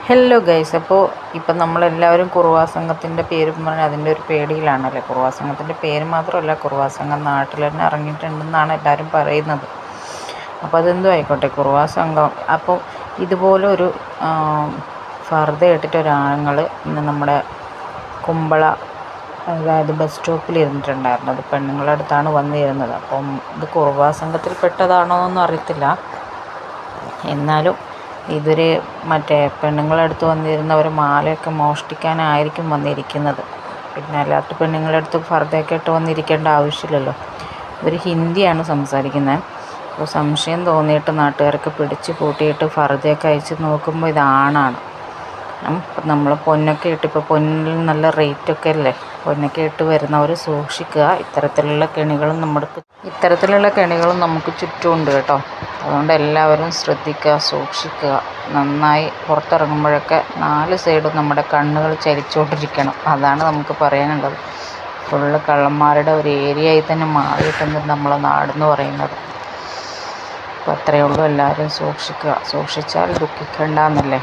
Hello guys, അപ്പോൾ ഇപ്പം നമ്മളെല്ലാവരും കുറുവാ സംഘത്തിൻ്റെ പേരും പറഞ്ഞാൽ അതിൻ്റെ ഒരു പേടിയിലാണല്ലേ. കുറുവാ സംഘത്തിൻ്റെ പേര് മാത്രമല്ല, കുറുവാ സംഘം നാട്ടിൽ തന്നെ ഇറങ്ങിയിട്ടുണ്ടെന്നാണ് എല്ലാവരും പറയുന്നത്. അപ്പോൾ അതെന്തോ ആയിക്കോട്ടെ, കുറുവാ സംഘം. അപ്പോൾ ഇതുപോലെ ഒരു ഫർദ ഇട്ടിട്ട് ഒരാണുങ്ങൾ ഇന്ന് നമ്മുടെ കുമ്പള, അതായത് ബസ് സ്റ്റോപ്പിൽ ഇരുന്നിട്ടുണ്ടായിരുന്നു. അത് പെണ്ണുങ്ങളുടെ അടുത്താണ് വന്നിരുന്നത്. അപ്പം ഇത് കുറുവാ സംഘത്തിൽ പെട്ടതാണോ എന്നൊന്നും അറിയത്തില്ല. എന്നാലും ഇവർ മറ്റേ പെണ്ണുങ്ങളുടെ അടുത്ത് വന്നിരുന്ന ഒരു മാലയൊക്കെ മോഷ്ടിക്കാനായിരിക്കും വന്നിരിക്കുന്നത്. പിന്നെ അല്ലാത്ത പെണ്ണുങ്ങളുടെ അടുത്ത് ഫർദയൊക്കെ ഇട്ട് വന്നിരിക്കേണ്ട ആവശ്യമില്ലല്ലോ. ഇവർ ഹിന്ദിയാണ് സംസാരിക്കുന്നത്. അപ്പോൾ സംശയം തോന്നിയിട്ട് നാട്ടുകാരൊക്കെ പിടിച്ച് കൂട്ടിയിട്ട് ഫർദയൊക്കെ അയച്ച് നോക്കുമ്പോൾ ഇതാണാണ്. ഇപ്പം നമ്മൾ പൊന്നൊക്കെ ഇട്ട്, ഇപ്പോൾ പൊന്നിൽ നല്ല റേറ്റൊക്കെ അല്ലേ, പൊന്നൊക്കെ ഇട്ട് വരുന്നവർ സൂക്ഷിക്കുക. ഇത്തരത്തിലുള്ള കെണികളും നമുക്ക് ചുറ്റുമുണ്ട് കേട്ടോ. അതുകൊണ്ട് എല്ലാവരും ശ്രദ്ധിക്കുക, സൂക്ഷിക്കുക. നന്നായി പുറത്തിറങ്ങുമ്പോഴൊക്കെ 4 സൈഡും നമ്മുടെ കണ്ണുകൾ ചലിച്ചുകൊണ്ടിരിക്കണം. അതാണ് നമുക്ക് പറയാനുള്ളത്. ഫുള്ള് കള്ളന്മാരുടെ ഒരു ഏരിയയായി തന്നെ മാറിയിട്ടുണ്ട് നമ്മളെ നാടെന്ന് പറയുന്നത്. അപ്പോൾ അത്രയേ ഉള്ളൂ. എല്ലാവരും സൂക്ഷിക്കുക. സൂക്ഷിച്ചാൽ ദുഃഖിക്കേണ്ട എന്നല്ലേ.